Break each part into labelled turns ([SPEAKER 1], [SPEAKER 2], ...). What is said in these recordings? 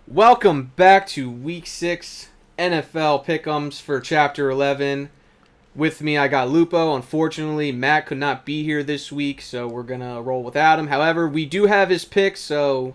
[SPEAKER 1] Welcome back to Week 6 NFL Pick'ems for Chapter 11. With me, I got Lupo. Unfortunately, Matt could not be here this week, so we're going to roll without him. However, we do have his picks, so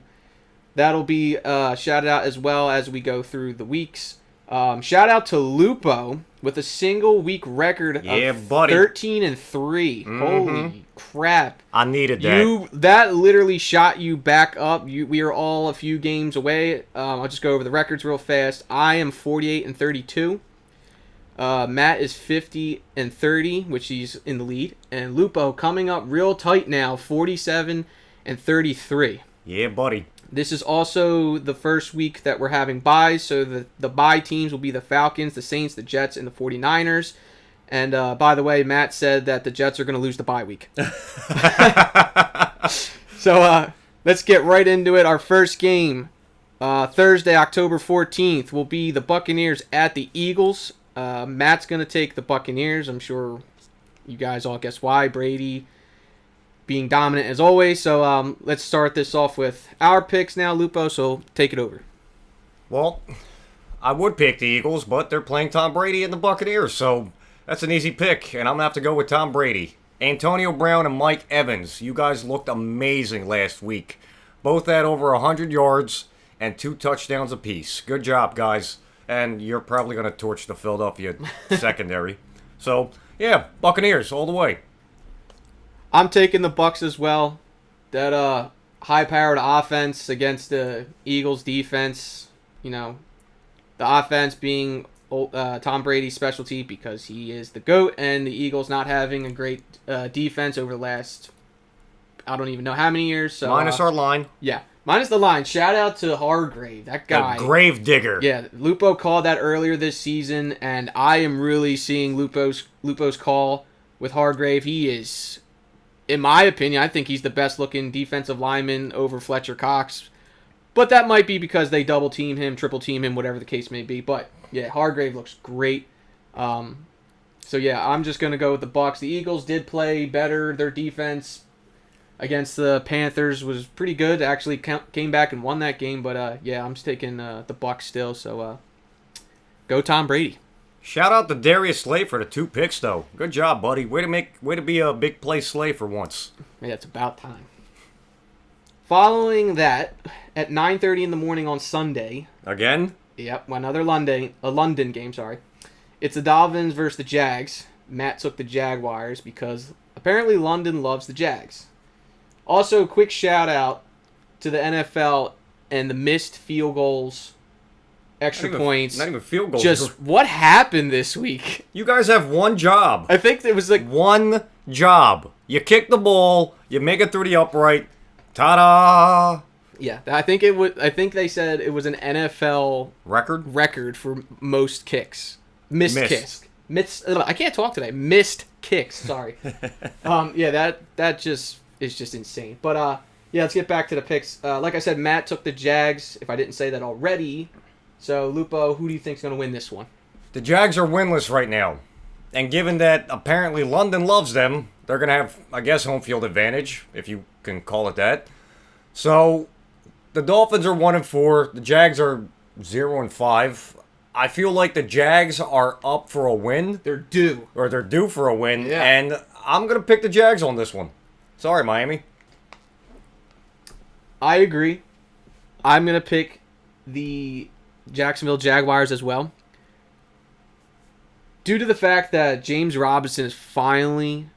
[SPEAKER 1] that'll be shouted out as well as we go through the weeks. Shout out to Lupo with a single week record of 13-3. Mm-hmm. Holy crap.
[SPEAKER 2] I needed that.
[SPEAKER 1] That literally shot you back up. We are all a few games away. I'll just go over the records real fast. I am 48-32. Matt is 50-30, which he's in the lead. And Lupo coming up real tight now, 47-33.
[SPEAKER 2] Yeah, buddy.
[SPEAKER 1] This is also the first week that we're having buys, so the buy teams will be the Falcons, the Saints, the Jets, and the 49ers. And by the way, Matt said that the Jets are going to lose the bye week. So let's get right into it. Our first game, Thursday, October 14th, will be the Buccaneers at the Eagles. Matt's going to take the Buccaneers. I'm sure you guys all guess why. Brady being dominant as always. So let's start this off with our picks now, Lupo, so take it over.
[SPEAKER 2] Well, I would pick the Eagles, but they're playing Tom Brady and the Buccaneers, so that's an easy pick, and I'm going to have to go with Tom Brady. Antonio Brown and Mike Evans, you guys looked amazing last week. Both had over 100 yards and 2 touchdowns apiece. Good job, guys. And you're probably going to torch the Philadelphia secondary. So, yeah, Buccaneers all the way.
[SPEAKER 1] I'm taking the Bucs as well. That high-powered offense against the Eagles' defense. You know, the offense being Tom Brady's specialty because he is the GOAT, and the Eagles not having a great defense over the last, I don't even know how many years. So,
[SPEAKER 2] minus our line.
[SPEAKER 1] Yeah, minus the line. Shout out to Hargrave, that guy.
[SPEAKER 2] The grave digger.
[SPEAKER 1] Yeah, Lupo called that earlier this season, and I am really seeing Lupo's call with Hargrave. He is, in my opinion, I think he's the best-looking defensive lineman over Fletcher Cox. But that might be because they double-team him, triple-team him, whatever the case may be. But, yeah, Hargrave looks great. So, yeah, I'm just going to go with the Bucs. The Eagles did play better. Their defense against the Panthers was pretty good. Actually came back and won that game. But, yeah, I'm just taking the Bucs still. So, go Tom Brady.
[SPEAKER 2] Shout out to Darius Slay for the 2 picks, though. Good job, buddy. Way to be a big play Slay for once.
[SPEAKER 1] Yeah, it's about time. Following that, at 9:30 in the morning on Sunday.
[SPEAKER 2] Again?
[SPEAKER 1] Yep, another London game, sorry. It's the Dolphins versus the Jags. Matt took the Jaguars because apparently London loves the Jags. Also, quick shout out to the NFL and the missed field goals, extra points.
[SPEAKER 2] Not even field goals.
[SPEAKER 1] Just what happened this week?
[SPEAKER 2] You guys have one job.
[SPEAKER 1] I think it was like
[SPEAKER 2] one job. You kick the ball, you make it through the upright. Ta-da!
[SPEAKER 1] Yeah, I think they said it was an NFL record for most kicks. Missed kicks. I can't talk today. Missed kicks. Sorry. Yeah, that just is just insane. But yeah, let's get back to the picks. Like I said, Matt took the Jags. If I didn't say that already, so Lupo, who do you think's going to win this one?
[SPEAKER 2] The Jags are winless right now, and given that apparently London loves them, they're going to have, I guess, home field advantage, if you can call it that. So the Dolphins are 1-4. The Jags are 0-5. I feel like the Jags are up for a win.
[SPEAKER 1] They're due
[SPEAKER 2] for a win.
[SPEAKER 1] Yeah.
[SPEAKER 2] And I'm going to pick the Jags on this one. Sorry, Miami.
[SPEAKER 1] I agree. I'm going to pick the Jacksonville Jaguars as well. Due to the fact that James Robinson is finally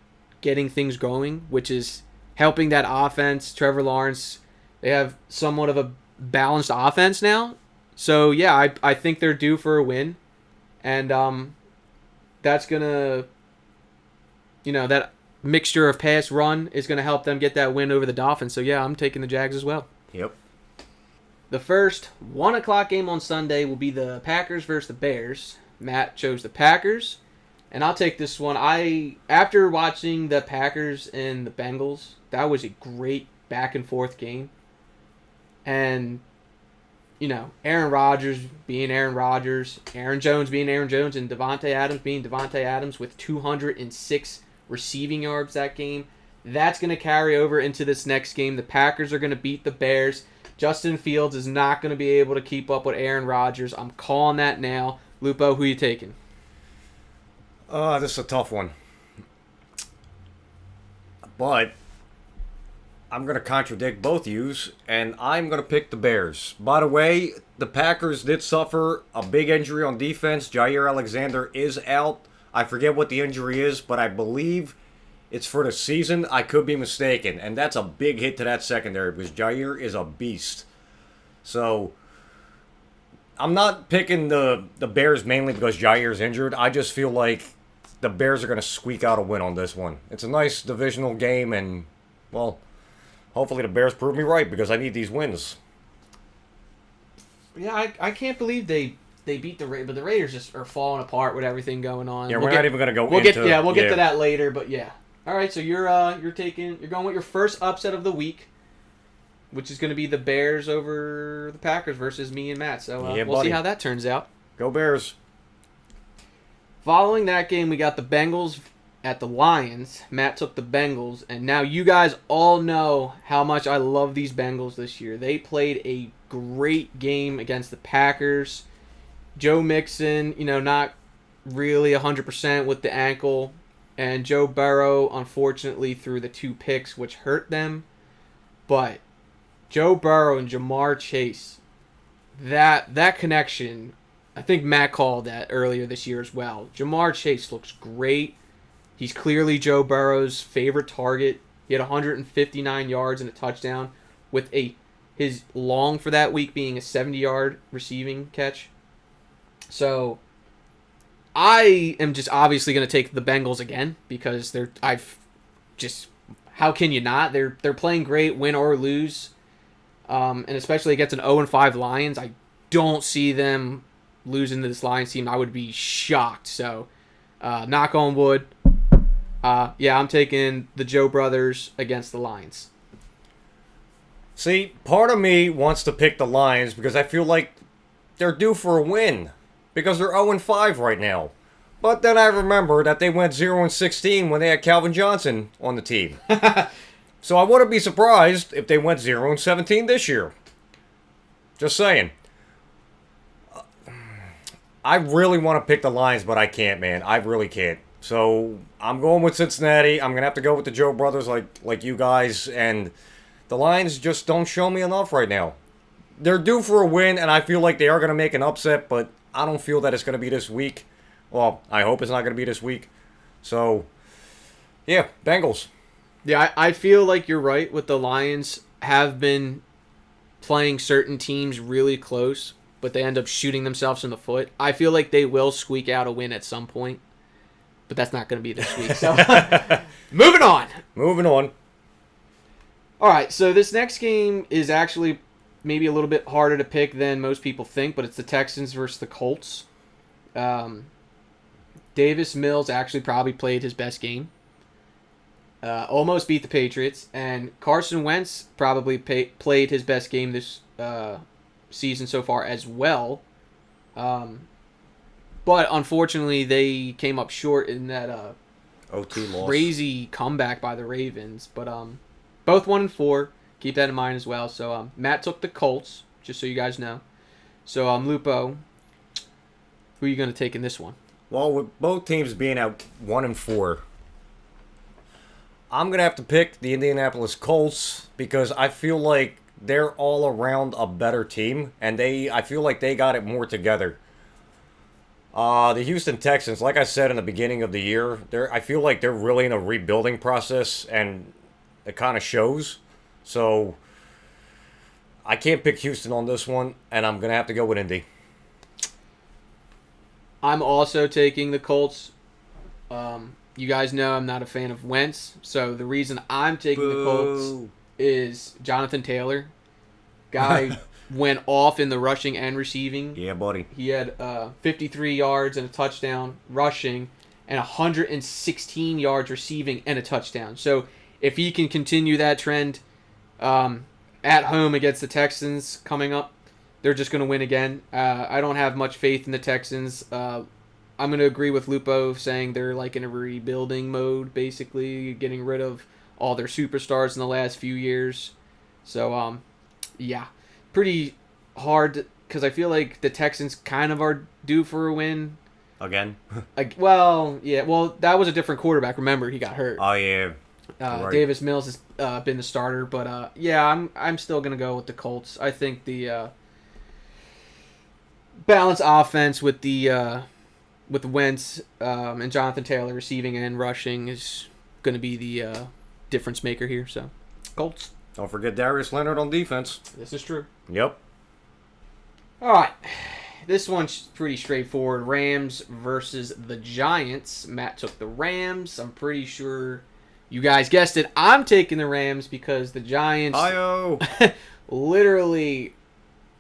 [SPEAKER 1] getting things going, which is helping that offense. Trevor Lawrence, they have somewhat of a balanced offense now. So, yeah, I think they're due for a win. And that's going to, that mixture of pass run is going to help them get that win over the Dolphins. So, yeah, I'm taking the Jags as well.
[SPEAKER 2] Yep.
[SPEAKER 1] The first 1 o'clock game on Sunday will be the Packers versus the Bears. Matt chose the Packers. And I'll take this one. After watching the Packers and the Bengals, that was a great back-and-forth game. And, Aaron Rodgers being Aaron Rodgers, Aaron Jones being Aaron Jones, and Devontae Adams being Devontae Adams with 206 receiving yards that game. That's going to carry over into this next game. The Packers are going to beat the Bears. Justin Fields is not going to be able to keep up with Aaron Rodgers. I'm calling that now. Lupo, who you taking?
[SPEAKER 2] This is a tough one. But I'm going to contradict both yous, and I'm going to pick the Bears. By the way, the Packers did suffer a big injury on defense. Jair Alexander is out. I forget what the injury is, but I believe it's for the season. I could be mistaken, and that's a big hit to that secondary because Jair is a beast. So I'm not picking the Bears mainly because Jair's injured. I just feel like the Bears are going to squeak out a win on this one. It's a nice divisional game, and, well, hopefully the Bears prove me right because I need these wins.
[SPEAKER 1] Yeah, I can't believe they beat the Raiders, but the Raiders just are falling apart with everything going on.
[SPEAKER 2] Yeah, we're not even going to go
[SPEAKER 1] we'll
[SPEAKER 2] into...
[SPEAKER 1] We'll get to that later, but yeah. All right, so you're going with your first upset of the week, which is going to be the Bears over the Packers versus me and Matt. So we'll see how that turns out.
[SPEAKER 2] Go Bears.
[SPEAKER 1] Following that game, we got the Bengals at the Lions. Matt took the Bengals, and now you guys all know how much I love these Bengals this year. They played a great game against the Packers. Joe Mixon, not really 100% with the ankle, and Joe Burrow, unfortunately, threw the 2 picks, which hurt them. But Joe Burrow and Jamar Chase, that connection, I think Matt called that earlier this year as well. Jamar Chase looks great. He's clearly Joe Burrow's favorite target. He had 159 yards and a touchdown with his long for that week being a 70-yard receiving catch. So I am just obviously going to take the Bengals again because how can you not? They're playing great, win or lose. And especially against an 0-5 Lions, I don't see them losing to this Lions team. I would be shocked. So, knock on wood. I'm taking the Joe brothers against the Lions.
[SPEAKER 2] See, part of me wants to pick the Lions because I feel like they're due for a win because they're 0-5 right now. But then I remember that they went 0-16 when they had Calvin Johnson on the team. So I wouldn't be surprised if they went 0-17 this year. Just saying. I really want to pick the Lions, but I can't, man. I really can't. So I'm going with Cincinnati. I'm going to have to go with the Joe brothers like you guys. And the Lions just don't show me enough right now. They're due for a win, and I feel like they are going to make an upset, but I don't feel that it's going to be this week. Well, I hope it's not going to be this week. So, yeah, Bengals.
[SPEAKER 1] Yeah, I feel like you're right with the Lions have been playing certain teams really close, but they end up shooting themselves in the foot. I feel like they will squeak out a win at some point, but that's not going to be this week. So, moving on.
[SPEAKER 2] Moving on.
[SPEAKER 1] All right, so this next game is actually maybe a little bit harder to pick than most people think, but it's the Texans versus the Colts. Davis Mills actually probably played his best game. Almost beat the Patriots, and Carson Wentz probably played his best game this season so far as well. But unfortunately, they came up short in that
[SPEAKER 2] OT loss.
[SPEAKER 1] Crazy comeback by the Ravens. But both 1-4. Keep that in mind as well. So Matt took the Colts, just so you guys know. So Lupo, who are you going to take in this one?
[SPEAKER 2] Well, with both teams being at 1-4, I'm going to have to pick the Indianapolis Colts because I feel like they're all around a better team, and I feel like they got it more together. The Houston Texans, like I said in the beginning of the year, I feel like they're really in a rebuilding process, and it kind of shows. So I can't pick Houston on this one, and I'm going to have to go with Indy.
[SPEAKER 1] I'm also taking the Colts. You guys know I'm not a fan of Wentz, so the reason I'm taking the Colts is Jonathan Taylor. Guy went off in the rushing and receiving.
[SPEAKER 2] Yeah, buddy.
[SPEAKER 1] He had 53 yards and a touchdown rushing and 116 yards receiving and a touchdown. So if he can continue that trend at home against the Texans coming up, they're just going to win again. I don't have much faith in the Texans. I'm going to agree with Lupo saying they're like in a rebuilding mode, basically, getting rid of all their superstars in the last few years. So, yeah. pretty hard because I feel like the Texans kind of are due for a win.
[SPEAKER 2] Again?
[SPEAKER 1] Well, that was a different quarterback. Remember, he got hurt.
[SPEAKER 2] Oh, yeah. Right.
[SPEAKER 1] Davis Mills has been the starter, but I'm still gonna go with the Colts. I think the balanced offense with Wentz and Jonathan Taylor receiving and rushing is gonna be the difference maker here. So, Colts.
[SPEAKER 2] Don't forget Darius Leonard on defense.
[SPEAKER 1] This is true.
[SPEAKER 2] Yep.
[SPEAKER 1] All right. This one's pretty straightforward. Rams versus the Giants. Matt took the Rams. I'm pretty sure you guys guessed it. I'm taking the Rams because the Giants...
[SPEAKER 2] Hi-yo!
[SPEAKER 1] Literally,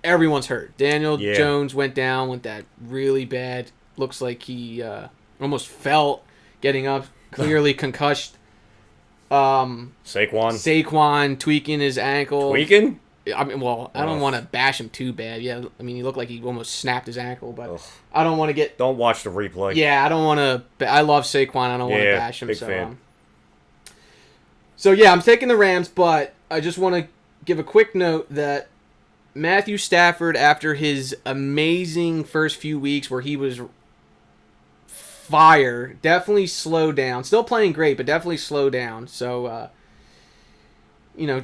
[SPEAKER 1] everyone's hurt. Daniel Jones went down with that really bad... Looks like he almost fell getting up. Clearly concussed. Saquon tweaking his ankle.
[SPEAKER 2] Tweaking?
[SPEAKER 1] I mean, I don't want to bash him too bad. Yeah, I mean, he looked like he almost snapped his ankle, but I don't want to get...
[SPEAKER 2] Don't watch the replay.
[SPEAKER 1] Yeah, I don't want to... I love Saquon. I don't want to bash him.
[SPEAKER 2] Big fan.
[SPEAKER 1] So, yeah, I'm taking the Rams, but I just want to give a quick note that Matthew Stafford, after his amazing first few weeks where he was fire, definitely slowed down. Still playing great, but definitely slowed down. So,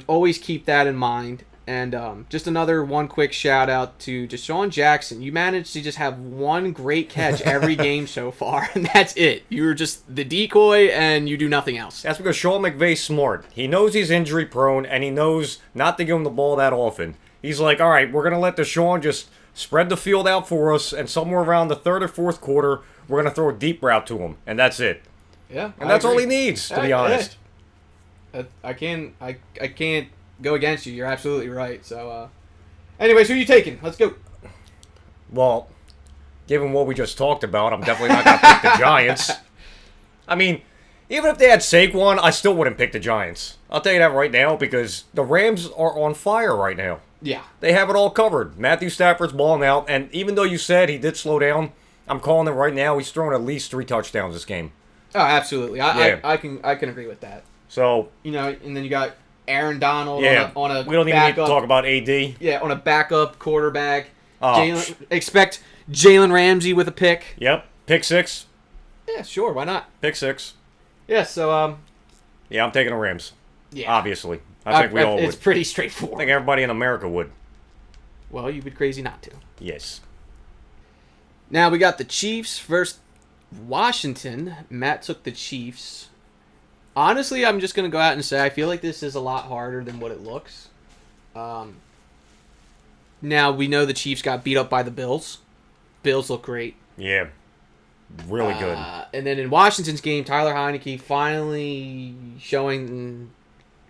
[SPEAKER 1] always keep that in mind. And just one quick shout out to Deshaun Jackson. You managed to just have one great catch every game so far, and that's it. You're just the decoy, and you do nothing else.
[SPEAKER 2] That's because Sean McVay's smart. He knows he's injury prone, and he knows not to give him the ball that often. He's like, all right, we're going to let Deshaun just spread the field out for us, and somewhere around the third or fourth quarter, we're going to throw a deep route to him, and that's it.
[SPEAKER 1] Yeah,
[SPEAKER 2] and that's all he needs, to be honest.
[SPEAKER 1] I can't go against you. You're absolutely right. So, anyways, who are you taking? Let's go.
[SPEAKER 2] Well, given what we just talked about, I'm definitely not going to pick the Giants. I mean, even if they had Saquon, I still wouldn't pick the Giants. I'll tell you that right now because the Rams are on fire right now.
[SPEAKER 1] Yeah.
[SPEAKER 2] They have it all covered. Matthew Stafford's balling out, and even though you said he did slow down, I'm calling it right now. He's throwing at least 3 touchdowns this game.
[SPEAKER 1] Oh, absolutely. I can agree with that.
[SPEAKER 2] So,
[SPEAKER 1] and then you got Aaron Donald on a
[SPEAKER 2] we don't even need to talk about AD.
[SPEAKER 1] Yeah, on a backup quarterback. Expect Jalen Ramsey with a pick.
[SPEAKER 2] Yep, pick 6.
[SPEAKER 1] Yeah, sure, why not?
[SPEAKER 2] Pick 6.
[SPEAKER 1] Yeah, so
[SPEAKER 2] yeah, I'm taking the Rams.
[SPEAKER 1] Yeah,
[SPEAKER 2] obviously, I think we all would.
[SPEAKER 1] It's pretty straightforward.
[SPEAKER 2] I think everybody in America would.
[SPEAKER 1] Well, you'd be crazy not to.
[SPEAKER 2] Yes.
[SPEAKER 1] Now we got the Chiefs versus Washington. Matt took the Chiefs. Honestly, I'm just going to go out and say I feel like this is a lot harder than what it looks. Now, we know the Chiefs got beat up by the Bills. Bills look great.
[SPEAKER 2] Yeah, really good.
[SPEAKER 1] And then in Washington's game, Tyler Heineke finally showing,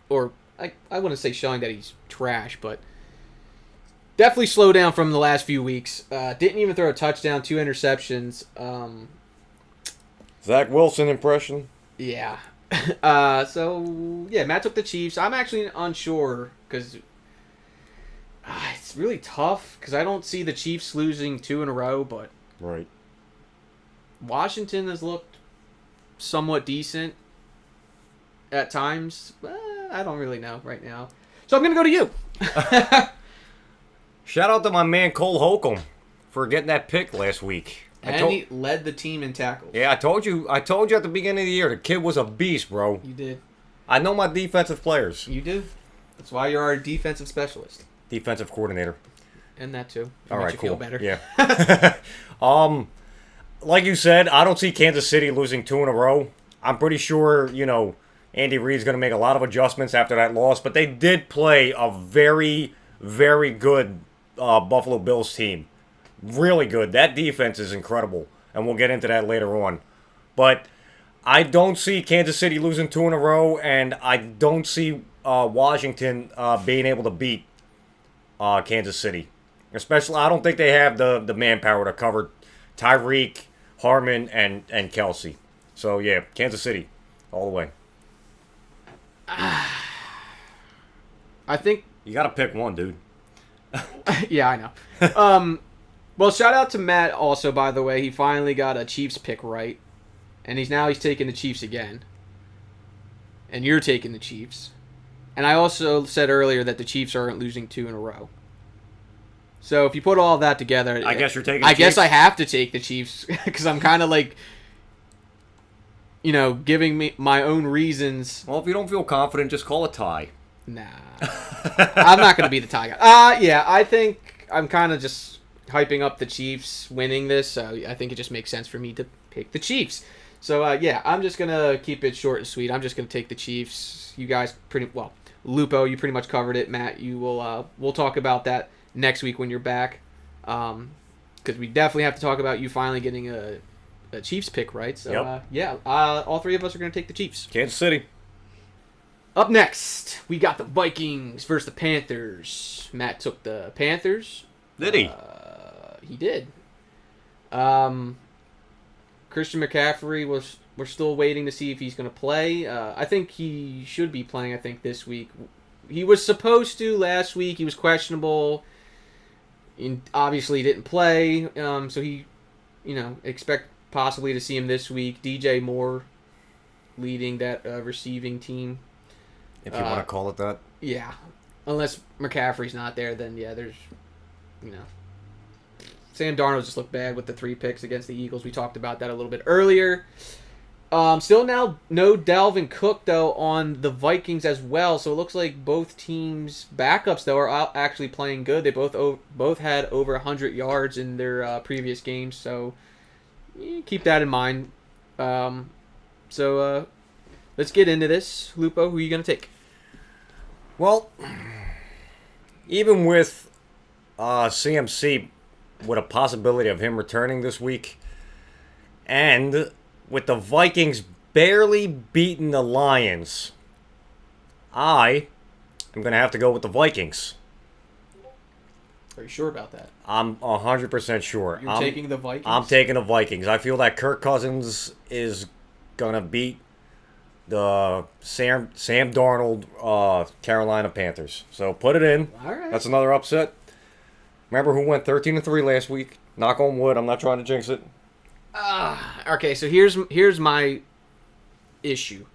[SPEAKER 1] or I wouldn't say showing that he's trash, but definitely slowed down from the last few weeks. Didn't even throw a touchdown, 2 interceptions.
[SPEAKER 2] Zach Wilson impression?
[SPEAKER 1] Yeah. So, yeah, Matt took the Chiefs. I'm actually unsure because it's really tough because I don't see the Chiefs losing 2 in a row, but
[SPEAKER 2] right.
[SPEAKER 1] Washington has looked somewhat decent at times. I don't really know right now. So I'm going to go to you.
[SPEAKER 2] Shout out to my man Cole Holcomb for getting that pick last week.
[SPEAKER 1] He led the team in tackles.
[SPEAKER 2] Yeah, I told you at the beginning of the year, the kid was a beast, bro.
[SPEAKER 1] You did.
[SPEAKER 2] I know my defensive players.
[SPEAKER 1] You do. That's why you're our defensive specialist.
[SPEAKER 2] Defensive coordinator.
[SPEAKER 1] And that too.
[SPEAKER 2] All right, cool.
[SPEAKER 1] Feel better.
[SPEAKER 2] Yeah. Like you said, I don't see Kansas City losing 2 in a row. I'm pretty sure, Andy Reid's going to make a lot of adjustments after that loss, but they did play a very, very good Buffalo Bills team. Really good. That defense is incredible, and we'll get into that later on. But I don't see Kansas City losing 2 in a row, and I don't see Washington being able to beat Kansas City. Especially, I don't think they have the manpower to cover Tyreek, Harmon, and Kelsey. So, yeah, Kansas City all the way.
[SPEAKER 1] I think...
[SPEAKER 2] You got to pick one, dude.
[SPEAKER 1] Yeah, I know. Well, shout out to Matt also, by the way. He finally got a Chiefs pick right. And he's taking the Chiefs again. And you're taking the Chiefs. And I also said earlier that the Chiefs aren't losing 2 in a row. So if you put all that together,
[SPEAKER 2] I guess you're taking.
[SPEAKER 1] I guess I have to take the Chiefs because I'm kind of like, giving me my own reasons.
[SPEAKER 2] Well, if you don't feel confident, just call a tie.
[SPEAKER 1] Nah, I'm not going to be the tie guy. Yeah, I think I'm kind of just hyping up the Chiefs winning this, so I think it just makes sense for me to pick the Chiefs. So, yeah, I'm just going to keep it short and sweet. I'm just going to take the Chiefs. You guys Lupo, you pretty much covered it. Matt, we'll talk about that next week when you're back, because we definitely have to talk about you finally getting a Chiefs pick right. So, all three of us are going to take the Chiefs.
[SPEAKER 2] Kansas City.
[SPEAKER 1] Up next, we got the Vikings versus the Panthers. Matt took the Panthers.
[SPEAKER 2] Did he?
[SPEAKER 1] He did. Christian McCaffrey we're still waiting to see if he's going to play. I think he should be playing, this week. He was supposed to last week. He was questionable. And obviously, he didn't play. So he, expect possibly to see him this week. DJ Moore leading that receiving team.
[SPEAKER 2] If you want to call it that.
[SPEAKER 1] Yeah. Unless McCaffrey's not there, then, yeah, there's, Sam Darnold just looked bad with the 3 picks against the Eagles. We talked about that a little bit earlier. Still now no Dalvin Cook, though, on the Vikings as well. So it looks like both teams' backups, though, are actually playing good. They both had over 100 yards in their previous games. So keep that in mind. Let's get into this. Lupo, who are you going to take?
[SPEAKER 2] Well, even with CMC, with a possibility of him returning this week, and with the Vikings barely beating the Lions, I am going to have to go with the Vikings.
[SPEAKER 1] Are you sure about that?
[SPEAKER 2] I'm 100% sure.
[SPEAKER 1] You're taking the Vikings?
[SPEAKER 2] I'm taking the Vikings. I feel that Kirk Cousins is going to beat the Sam Darnold Carolina Panthers. So put it in.
[SPEAKER 1] All right.
[SPEAKER 2] That's another upset. Remember who went 13-3 last week? Knock on wood. I'm not trying to jinx it.
[SPEAKER 1] Okay, so here's my issue.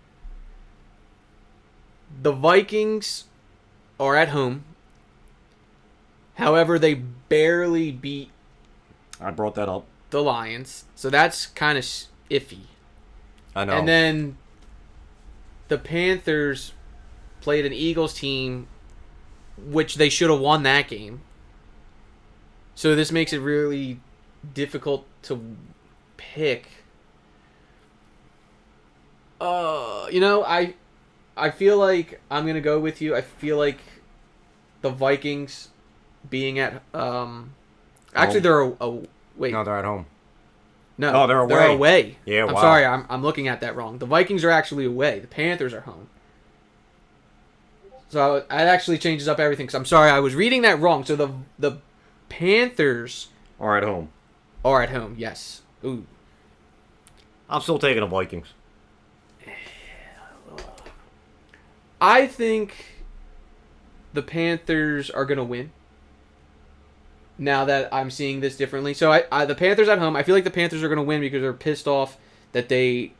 [SPEAKER 1] The Vikings are at home. However, they barely beat
[SPEAKER 2] I brought that up.
[SPEAKER 1] the Lions. So that's kind of iffy.
[SPEAKER 2] I know.
[SPEAKER 1] And then the Panthers played an Eagles team, which they should have won that game. So this makes it really difficult to pick. I feel like I'm going to go with you. I feel like the Vikings being at actually they're wait.
[SPEAKER 2] No, they're at home.
[SPEAKER 1] No,
[SPEAKER 2] oh, they're away.
[SPEAKER 1] They're away.
[SPEAKER 2] Yeah,
[SPEAKER 1] I'm
[SPEAKER 2] wow.
[SPEAKER 1] sorry, I'm looking at that wrong. The Vikings are actually away. The Panthers are home. So that actually changes up everything. So I'm sorry, I was reading that wrong. So the Panthers
[SPEAKER 2] are at home.
[SPEAKER 1] Are at home, yes. Ooh.
[SPEAKER 2] I'm still taking the Vikings.
[SPEAKER 1] I think the Panthers are going to win. Now that I'm seeing this differently. So the Panthers at home, I feel like the Panthers are going to win because they're pissed off that they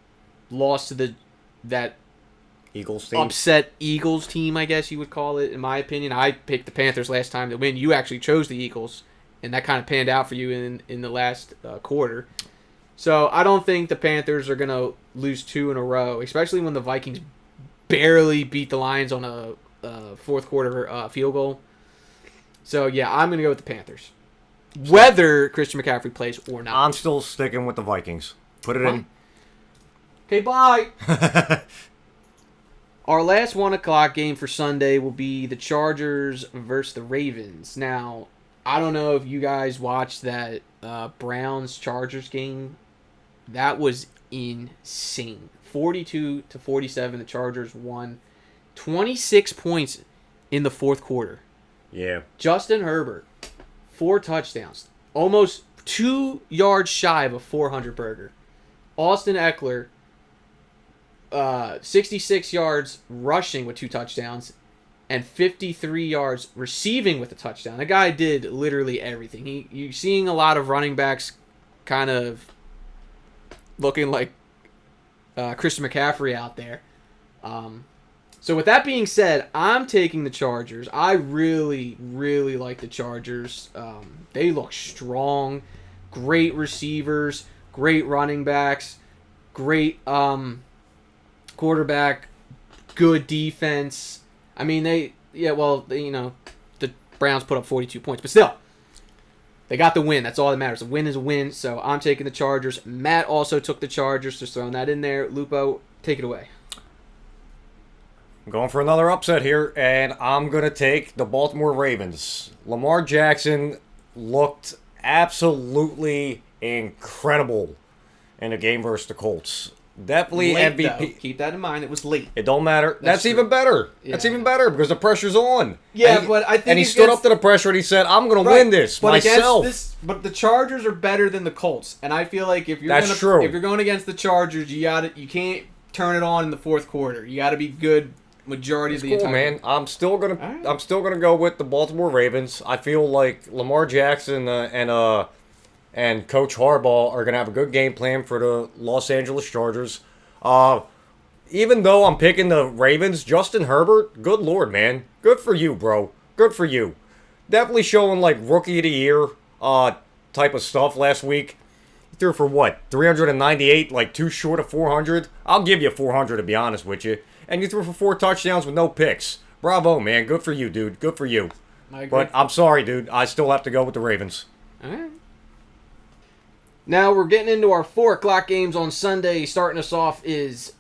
[SPEAKER 1] lost to that
[SPEAKER 2] Eagles team.
[SPEAKER 1] Upset Eagles team, I guess you would call it, in my opinion. I picked the Panthers last time to win. You actually chose the Eagles, and that kind of panned out for you in the last quarter. So I don't think the Panthers are going to lose 2 in a row, especially when the Vikings barely beat the Lions on a fourth quarter field goal. So, yeah, I'm going to go with the Panthers. Whether Christian McCaffrey plays or not.
[SPEAKER 2] I'm still sticking with the Vikings. Put it in.
[SPEAKER 1] Okay, bye. Our last 1 o'clock game for Sunday will be the Chargers versus the Ravens. Now, I don't know if you guys watched that Browns-Chargers game. That was insane. 42-47, the Chargers won. 26 points in the fourth quarter.
[SPEAKER 2] Yeah.
[SPEAKER 1] Justin Herbert, 4 touchdowns. Almost 2 yards shy of a 400 burger. Austin Eckler, 66 yards rushing with 2 touchdowns. And 53 yards receiving with a touchdown. The guy did literally everything. You're seeing a lot of running backs kind of looking like Christian McCaffrey out there. So with that being said, I'm taking the Chargers. I really, really like the Chargers. They look strong. Great receivers. Great running backs. Great quarterback. Good defense. I mean, the Browns put up 42 points. But still, they got the win. That's all that matters. A win is a win. So I'm taking the Chargers. Matt also took the Chargers. Just throwing that in there. Lupo, take it away.
[SPEAKER 2] I'm going for another upset here, and I'm going to take the Baltimore Ravens. Lamar Jackson looked absolutely incredible in the game versus the Colts. Definitely
[SPEAKER 1] Late,
[SPEAKER 2] MVP.
[SPEAKER 1] though. Keep that in mind. It was late.
[SPEAKER 2] It don't matter. That's even better.
[SPEAKER 1] Yeah.
[SPEAKER 2] That's even better because the pressure's on.
[SPEAKER 1] Yeah, but I think
[SPEAKER 2] and he stood up to the pressure and he said, "I'm going to win this myself."
[SPEAKER 1] But the Chargers are better than the Colts, and I feel like if you're
[SPEAKER 2] true.
[SPEAKER 1] If you're going against the Chargers, you can't turn it on in the fourth quarter. You got to be good majority of the entire.
[SPEAKER 2] Man. I'm still gonna go with the Baltimore Ravens. I feel like Lamar Jackson and Coach Harbaugh are gonna have a good game plan for the Los Angeles Chargers. Even though I'm picking the Ravens, Justin Herbert, good lord, man, good for you, bro. Good for you. Definitely showing like rookie of the year type of stuff last week. He threw for what, 398, like too short of 400. I'll give you 400 to be honest with you. And you threw for 4 touchdowns with no picks. Bravo, man. Good for you, dude. Good for you.
[SPEAKER 1] I agree.
[SPEAKER 2] But I'm sorry, dude. I still have to go with the Ravens.
[SPEAKER 1] All right. Now we're getting into our 4 o'clock games on Sunday. Starting us off is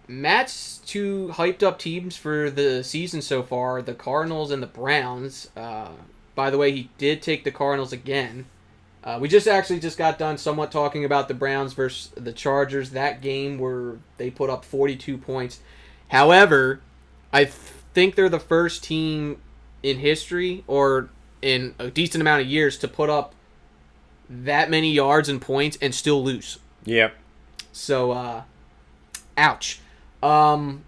[SPEAKER 1] Matt's 2 hyped up teams for the season so far, the Cardinals and the Browns. By the way, he did take the Cardinals again. We just got done somewhat talking about the Browns versus the Chargers. That game where they put up 42 points. However, I think they're the first team in history or in a decent amount of years to put up that many yards and points and still lose.
[SPEAKER 2] Yep.
[SPEAKER 1] So, ouch. The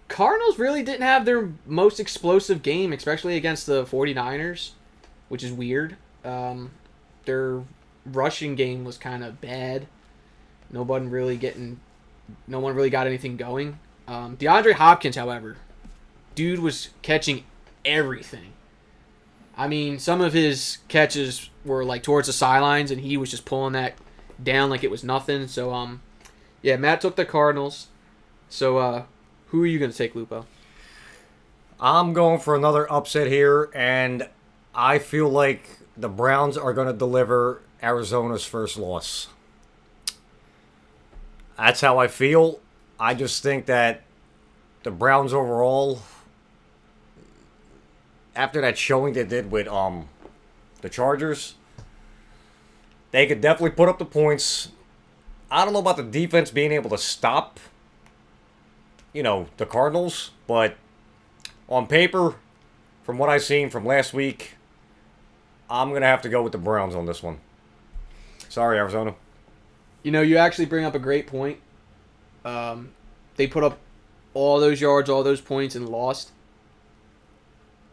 [SPEAKER 1] Cardinals really didn't have their most explosive game, especially against the 49ers, which is weird. Their rushing game was kind of bad. No one really got anything going. DeAndre Hopkins, however, dude was catching everything. I mean, some of his catches were like towards the sidelines, and he was just pulling that down like it was nothing. So, yeah, Matt took the Cardinals. So, who are you going to take, Lupo?
[SPEAKER 2] I'm going for another upset here, and I feel like the Browns are going to deliver Arizona's first loss. That's how I feel. I just think that the Browns overall, after that showing they did with the Chargers, they could definitely put up the points. I don't know about the defense being able to stop, the Cardinals, but on paper, from what I've seen from last week, I'm going to have to go with the Browns on this one. Sorry, Arizona.
[SPEAKER 1] You actually bring up a great point. They put up all those yards, all those points, and lost.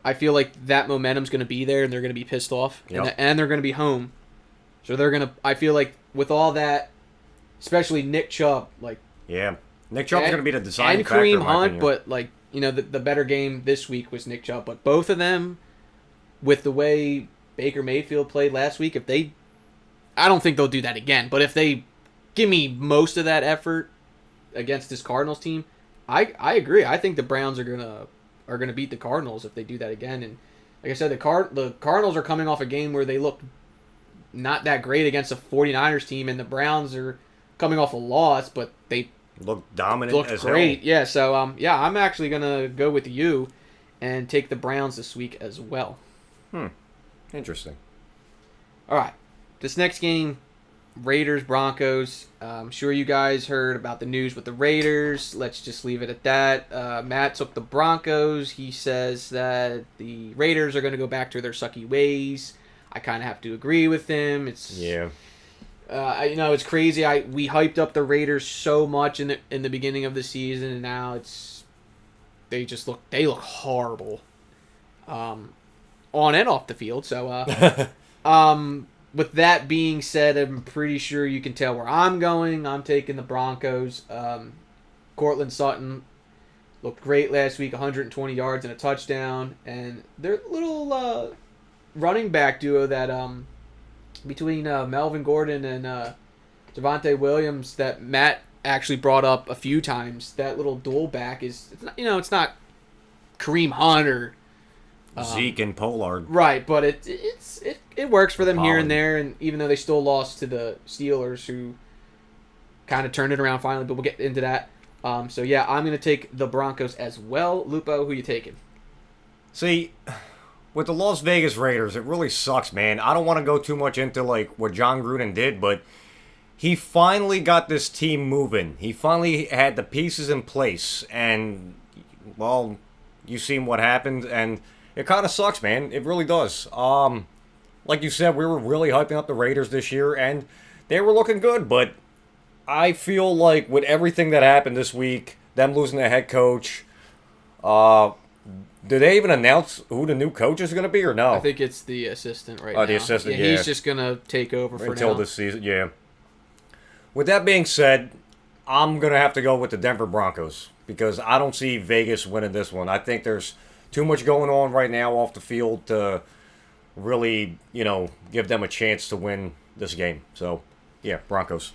[SPEAKER 1] I feel like that momentum's going to be there, and they're going to be pissed off, and they're going to be home. So I feel like with all that, especially Nick Chubb,
[SPEAKER 2] Nick Chubb's going to be the deciding factor.
[SPEAKER 1] And Kareem Hunt, but the better game this week was Nick Chubb. But both of them, with the way Baker Mayfield played last week, I don't think they'll do that again. But if they give me most of that effort against this Cardinals team, I agree. I think the Browns are gonna beat the Cardinals if they do that again. And like I said, the Cardinals are coming off a game where they looked not that great against a 49ers team, and the Browns are coming off a loss, but they
[SPEAKER 2] looked dominant.
[SPEAKER 1] Looked great. Hell. Yeah. So I'm actually gonna go with you and take the Browns this week as well.
[SPEAKER 2] Interesting.
[SPEAKER 1] All right. This next game, Raiders, Broncos. I'm sure you guys heard about the news with the Raiders. Let's just leave it at that. Matt took the Broncos. He says that the Raiders are going to go back to their sucky ways. I kind of have to agree with him. It's it's crazy. We hyped up the Raiders so much in the beginning of the season, and now they look horrible, on and off the field. So with that being said, I'm pretty sure you can tell where I'm going. I'm taking the Broncos. Cortland Sutton looked great last week, 120 yards and a touchdown. And their little running back duo that between Melvin Gordon and Javonte Williams that Matt actually brought up a few times. That little dual back is, it's not Kareem Hunt or
[SPEAKER 2] Zeke and Pollard.
[SPEAKER 1] Right, but it works for them here and there, and even though they still lost to the Steelers, who kind of turned it around finally, but we'll get into that. So yeah, I'm gonna take the Broncos as well. Lupo, who you taking?
[SPEAKER 2] See, with the Las Vegas Raiders, it really sucks, man. I don't want to go too much into like what John Gruden did, but he finally got this team moving. He finally had the pieces in place, and well, you've seen what happened, and it kind of sucks, man. It really does. Like you said, we were really hyping up the Raiders this year, and they were looking good. But I feel like with everything that happened this week, them losing their head coach, did they even announce who the new coach is going to be, or no?
[SPEAKER 1] I think it's the assistant right now.
[SPEAKER 2] The assistant, yeah.
[SPEAKER 1] He's just going to take over for
[SPEAKER 2] until
[SPEAKER 1] now.
[SPEAKER 2] this season, yeah. With that being said, I'm going to have to go with the Denver Broncos because I don't see Vegas winning this one. I think there's too much going on right now off the field to really, give them a chance to win this game. So, yeah, Broncos.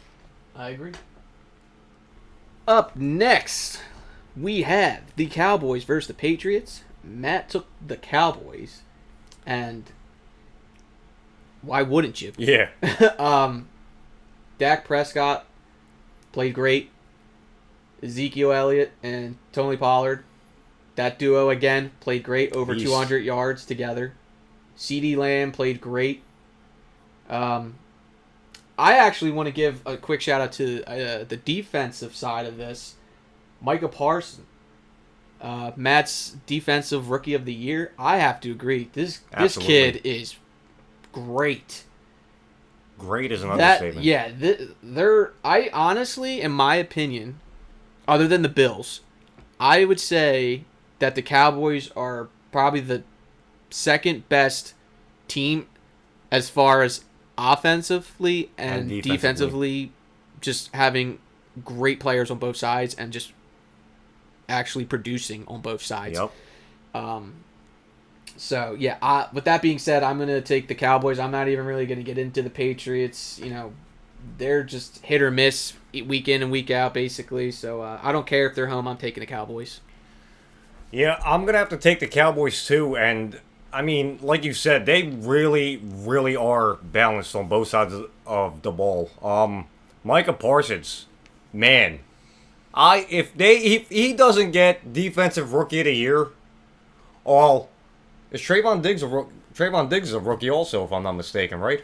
[SPEAKER 1] I agree. Up next, we have the Cowboys versus the Patriots. Matt took the Cowboys, and why wouldn't you?
[SPEAKER 2] Yeah.
[SPEAKER 1] Dak Prescott played great. Ezekiel Elliott and Tony Pollard, that duo again played great, over 200 yards together. CeeDee Lamb played great. I actually want to give a quick shout out to the defensive side of this. Micah Parsons, Matt's defensive rookie of the year. I have to agree. This kid is great.
[SPEAKER 2] Great is an understatement.
[SPEAKER 1] Yeah, I honestly, in my opinion, other than the Bills, I would say that the Cowboys are probably the second best team as far as offensively and defensively, just having great players on both sides and just actually producing on both sides.
[SPEAKER 2] Yep.
[SPEAKER 1] So, yeah, with that being said, I'm going to take the Cowboys. I'm not even really going to get into the Patriots. They're just hit or miss week in and week out, basically. So, I don't care if they're home. I'm taking the Cowboys.
[SPEAKER 2] Yeah, I'm going to have to take the Cowboys, too. And, I mean, like you said, they really, really are balanced on both sides of the ball. Micah Parsons, man, if he doesn't get Defensive Rookie of the Year, is Trayvon Diggs is a rookie also, if I'm not mistaken, right?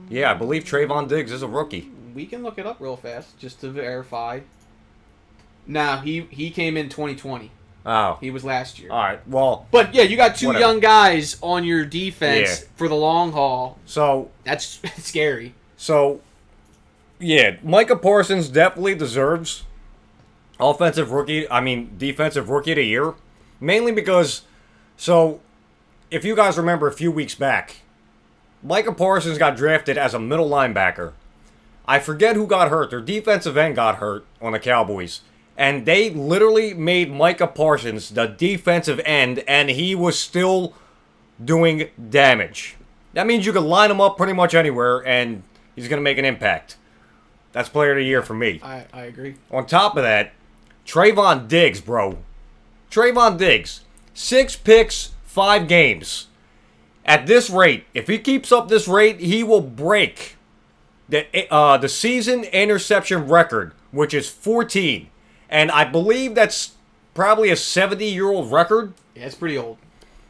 [SPEAKER 2] Yeah, I believe Trayvon Diggs is a rookie.
[SPEAKER 1] We can look it up real fast just to verify. No, he came in 2020.
[SPEAKER 2] Oh.
[SPEAKER 1] He was last year.
[SPEAKER 2] All right, well.
[SPEAKER 1] But, yeah, you got two young guys on your defense for the long haul.
[SPEAKER 2] So.
[SPEAKER 1] That's scary.
[SPEAKER 2] So, yeah, Micah Parsons definitely deserves defensive rookie of the year. Mainly because, if you guys remember a few weeks back, Micah Parsons got drafted as a middle linebacker. I forget who got hurt. Their defensive end got hurt on the Cowboys. And they literally made Micah Parsons the defensive end, and he was still doing damage. That means you can line him up pretty much anywhere, and he's going to make an impact. That's player of the year for me.
[SPEAKER 1] I agree.
[SPEAKER 2] On top of that, Trayvon Diggs, bro. Trayvon Diggs. 6 picks, 5 games. At this rate, if he keeps up this rate, he will break the season interception record, which is 14. And I believe that's probably a 70-year-old record.
[SPEAKER 1] Yeah, it's pretty old.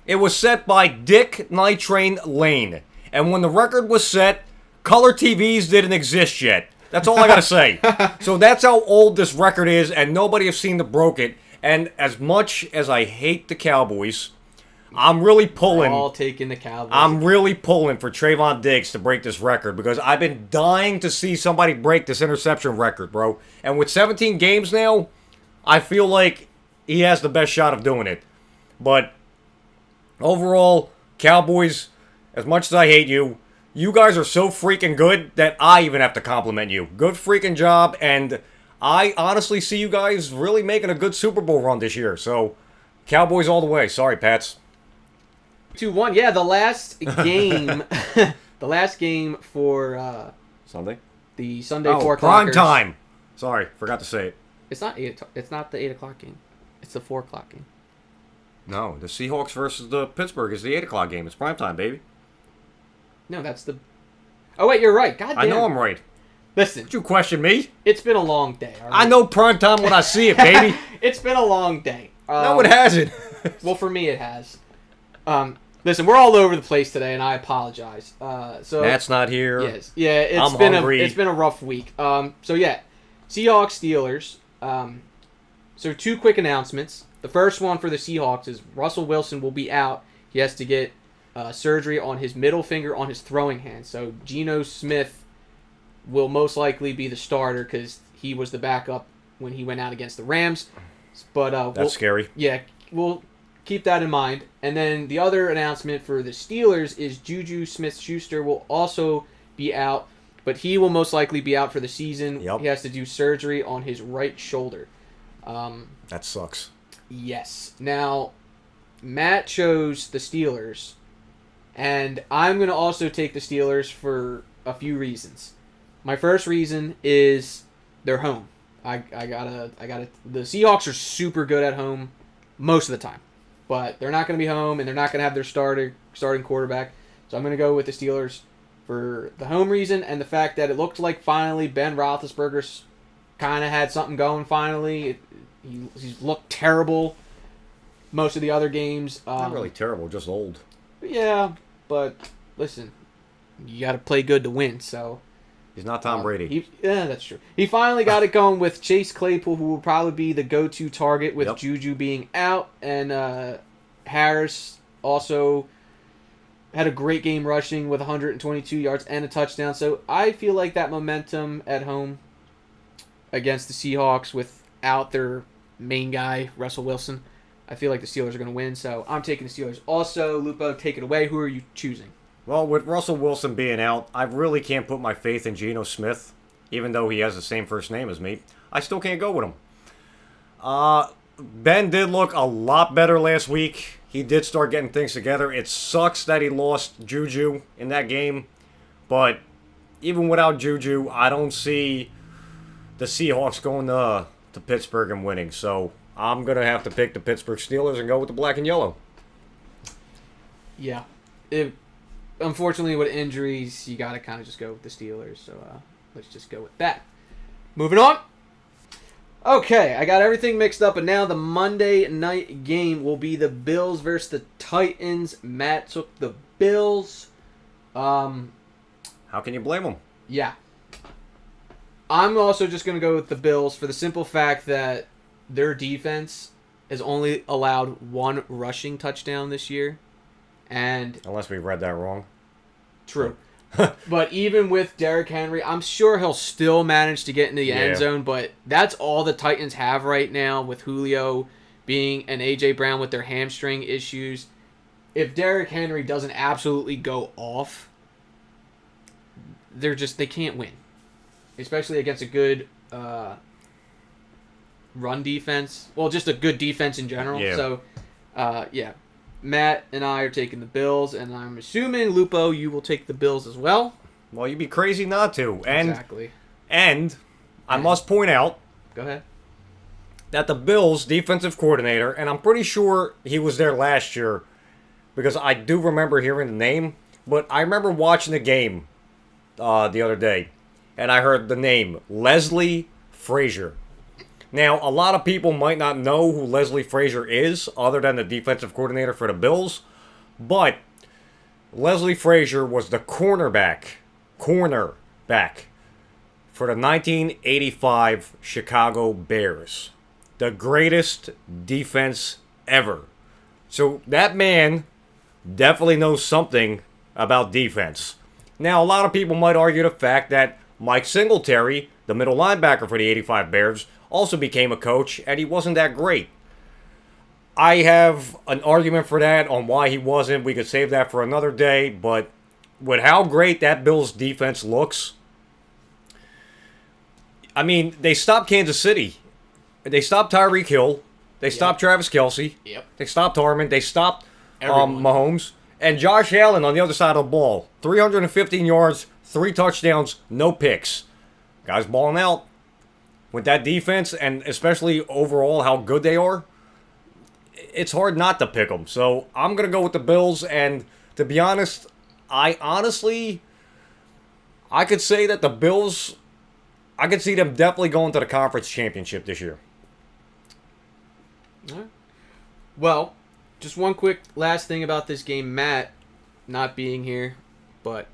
[SPEAKER 2] It was set by Dick Nitrain Lane. And when the record was set, color TVs didn't exist yet. That's all I got to say. So that's how old this record is, and nobody has seen to broke it. And as much as I hate the Cowboys, I'm really pulling.
[SPEAKER 1] We're all taking the Cowboys.
[SPEAKER 2] I'm really pulling for Trayvon Diggs to break this record because I've been dying to see somebody break this interception record, bro. And with 17 games now, I feel like he has the best shot of doing it. But overall, Cowboys, as much as I hate you, you guys are so freaking good that I even have to compliment you. Good freaking job, and I honestly see you guys really making a good Super Bowl run this year. So, Cowboys all the way. Sorry, Pats.
[SPEAKER 1] 2-1. Yeah, the last game, the last game for
[SPEAKER 2] Sunday?
[SPEAKER 1] the Sunday
[SPEAKER 2] Oh,
[SPEAKER 1] 4
[SPEAKER 2] prime
[SPEAKER 1] o'clockers.
[SPEAKER 2] time. Sorry, forgot to say it.
[SPEAKER 1] It's not 8. It's not the 8 o'clock game. It's the 4 o'clock game.
[SPEAKER 2] No, the Seahawks versus the Pittsburgh is the 8 o'clock game. It's prime time, baby.
[SPEAKER 1] No, that's the. Oh wait, you're right. God damn.
[SPEAKER 2] I know I'm right.
[SPEAKER 1] Listen,
[SPEAKER 2] Did you question me?
[SPEAKER 1] it's been a long day. all right?
[SPEAKER 2] I know prime time when I see it, baby.
[SPEAKER 1] It's been a long day.
[SPEAKER 2] No, it hasn't.
[SPEAKER 1] Well, for me, it has. Listen, we're all over the place today, and I apologize. So
[SPEAKER 2] Matt's not here.
[SPEAKER 1] yes, yeah,
[SPEAKER 2] I'm hungry.
[SPEAKER 1] It's been a rough week. So yeah, Seahawks Steelers. So 2 quick announcements. The first one for the Seahawks is Russell Wilson will be out. He has to get surgery on his middle finger on his throwing hand. So Geno Smith will most likely be the starter because he was the backup when he went out against the Rams. But
[SPEAKER 2] That's scary.
[SPEAKER 1] yeah, we'll keep that in mind. And then the other announcement for the Steelers is Juju Smith-Schuster will also be out, but he will most likely be out for the season.
[SPEAKER 2] Yep.
[SPEAKER 1] He has to do surgery on his right shoulder.
[SPEAKER 2] That sucks.
[SPEAKER 1] Yes. Now, Matt chose the Steelers, and I'm going to also take the Steelers for a few reasons. My first reason is they're home. I gotta. The Seahawks are super good at home most of the time, but they're not going to be home, and they're not going to have their starting quarterback. So I'm going to go with the Steelers for the home reason and the fact that it looked like finally Ben Roethlisberger's kind of had something going. Finally, he's looked terrible most of the other games.
[SPEAKER 2] Not really terrible, just old.
[SPEAKER 1] Yeah, but listen, you got to play good to win. So.
[SPEAKER 2] He's not Tom Brady.
[SPEAKER 1] Yeah, that's true. He finally got it going with Chase Claypool, who will probably be the go-to target with
[SPEAKER 2] Yep.
[SPEAKER 1] Juju being out. And Harris also had a great game rushing with 122 yards and a touchdown. So I feel like that momentum at home against the Seahawks without their main guy, Russell Wilson, I feel like the Steelers are going to win. So I'm taking the Steelers. Also, Lupo, take it away. Who are you choosing?
[SPEAKER 2] Well, with Russell Wilson being out, I really can't put my faith in Geno Smith, even though he has the same first name as me. I still can't go with him. Ben did look a lot better last week. He did start getting things together. It sucks that he lost Juju in that game, but even without Juju, I don't see the Seahawks going to Pittsburgh and winning. So I'm going to have to pick the Pittsburgh Steelers and go with the black and yellow.
[SPEAKER 1] Yeah. Unfortunately, with injuries, you got to kind of just go with the Steelers. So let's just go with that. Moving on. Okay, I got everything mixed up, and now the Monday night game will be the Bills versus the Titans. Matt took the Bills.
[SPEAKER 2] How can you blame him?
[SPEAKER 1] Yeah. I'm also just going to go with the Bills for the simple fact that their defense has only allowed 1 rushing touchdown this year. And
[SPEAKER 2] Unless we read that wrong.
[SPEAKER 1] true. But even with Derrick Henry, I'm sure he'll still manage to get into the end zone, but that's all the Titans have right now with Julio being and A.J. Brown with their hamstring issues. If Derrick Henry doesn't absolutely go off, they can't win. Especially against a good run defense. Well, just a good defense in general.
[SPEAKER 2] Yeah.
[SPEAKER 1] So, yeah. Matt and I are taking the Bills, and I'm assuming, Lupo, you will take the Bills as well.
[SPEAKER 2] Well, you'd be crazy not to.
[SPEAKER 1] Exactly.
[SPEAKER 2] And I must point out
[SPEAKER 1] Go ahead.
[SPEAKER 2] that the Bills' defensive coordinator, and I'm pretty sure he was there last year because I do remember hearing the name, but I remember watching the game the other day, and I heard the name Leslie Frazier. Now, a lot of people might not know who Leslie Frazier is, other than the defensive coordinator for the Bills, but Leslie Frazier was the cornerback for the 1985 Chicago Bears. The greatest defense ever. So that man definitely knows something about defense. Now, a lot of people might argue the fact that Mike Singletary, the middle linebacker for the 85 Bears, also became a coach, and he wasn't that great. I have an argument for that on why he wasn't. We could save that for another day, but with how great that Bills defense looks, I mean, they stopped Kansas City. They stopped Tyreek Hill. They stopped Travis Kelce.
[SPEAKER 1] Yep.
[SPEAKER 2] They stopped Harmon. They stopped
[SPEAKER 1] Everyone.
[SPEAKER 2] Mahomes. And Josh Allen on the other side of the ball. 315 yards, 3 touchdowns, no picks. Guys balling out. With that defense, and especially overall how good they are, it's hard not to pick them. So I'm going to go with the Bills. And to be honest, I could say that the Bills, I could see them definitely going to the conference championship this year.
[SPEAKER 1] All right. Well, just one quick last thing about this game. Matt not being here, but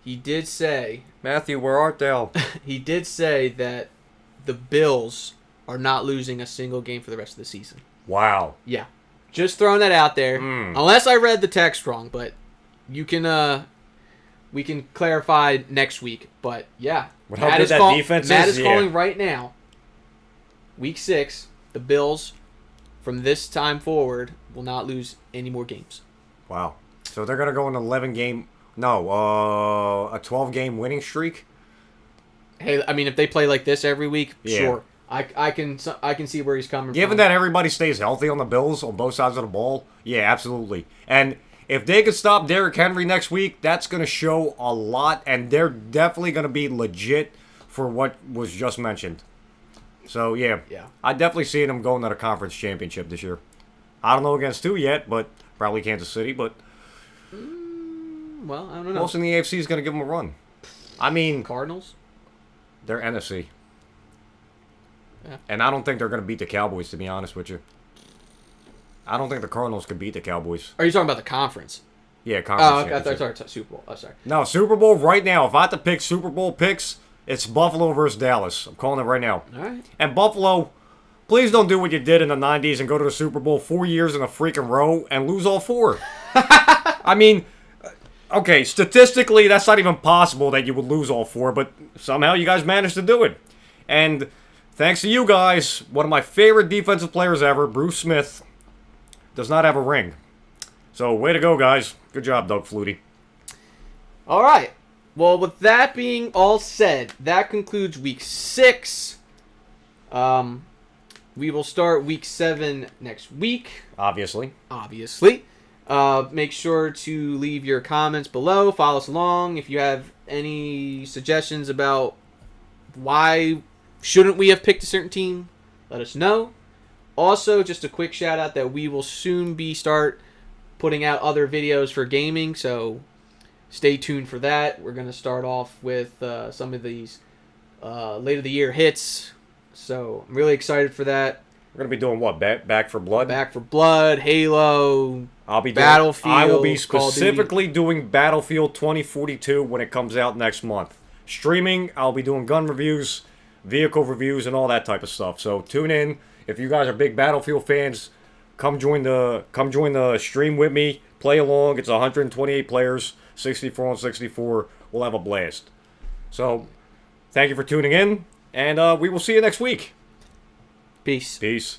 [SPEAKER 1] he did say...
[SPEAKER 2] Matthew, where art thou?
[SPEAKER 1] He did say that the Bills are not losing a single game for the rest of the season.
[SPEAKER 2] Wow.
[SPEAKER 1] Yeah. Just throwing that out there. Unless I read the text wrong, but we can clarify next week. But yeah.
[SPEAKER 2] What how good that defense
[SPEAKER 1] Matt
[SPEAKER 2] is.
[SPEAKER 1] is calling right now. Week 6, the Bills from this time forward will not lose any more games.
[SPEAKER 2] Wow. So they're going to go an 11-game... No, a 12-game winning streak?
[SPEAKER 1] Hey, I mean, if they play like this every week,
[SPEAKER 2] Yeah.
[SPEAKER 1] sure. I can see where he's coming from.
[SPEAKER 2] Given that everybody stays healthy on the Bills on both sides of the ball, yeah, absolutely. And if they could stop Derrick Henry next week, that's going to show a lot, and they're definitely going to be legit for what was just mentioned. So, yeah. I definitely see them going to the conference championship this year. I don't know against who yet, but probably Kansas City, but...
[SPEAKER 1] Well, I don't know.
[SPEAKER 2] Most in the AFC is going to give them a run. I mean...
[SPEAKER 1] Cardinals?
[SPEAKER 2] They're NFC.
[SPEAKER 1] Yeah.
[SPEAKER 2] And I don't think they're going to beat the Cowboys, to be honest with you. I don't think the Cardinals could beat the Cowboys.
[SPEAKER 1] Are you talking about the conference?
[SPEAKER 2] Yeah, conference
[SPEAKER 1] Oh, okay. I
[SPEAKER 2] championship.
[SPEAKER 1] thought Super Bowl. Oh, sorry.
[SPEAKER 2] No, Super Bowl right now. If I had to pick Super Bowl picks, it's Buffalo versus Dallas. I'm calling it right now.
[SPEAKER 1] All right.
[SPEAKER 2] And Buffalo, please don't do what you did in the 90s and go to the Super Bowl 4 years in a freaking row and lose all 4. I mean... Okay, statistically, that's not even possible that you would lose all 4, but somehow you guys managed to do it. And thanks to you guys, one of my favorite defensive players ever, Bruce Smith, does not have a ring. So, way to go, guys. Good job, Doug Flutie.
[SPEAKER 1] All right. Well, with that being all said, that concludes Week 6. We will start Week 7 next week.
[SPEAKER 2] Obviously.
[SPEAKER 1] Make sure to leave your comments below. Follow us along. If you have any suggestions about why shouldn't we have picked a certain team, let us know. Also, just a quick shout out that we will soon start putting out other videos for gaming, so stay tuned for that. We're going to start off with some of these late of the year hits, so I'm really excited for that.
[SPEAKER 2] We're going to be doing what? Back for Blood?
[SPEAKER 1] Back for Blood, Halo, Battlefield.
[SPEAKER 2] I will be specifically doing Battlefield 2042 when it comes out next month. Streaming, I'll be doing gun reviews, vehicle reviews, and all that type of stuff. So tune in. If you guys are big Battlefield fans, come join the stream with me. Play along. It's 128 players, 64 on 64. We'll have a blast. So, thank you for tuning in, and we will see you next week.
[SPEAKER 1] Peace.
[SPEAKER 2] Peace.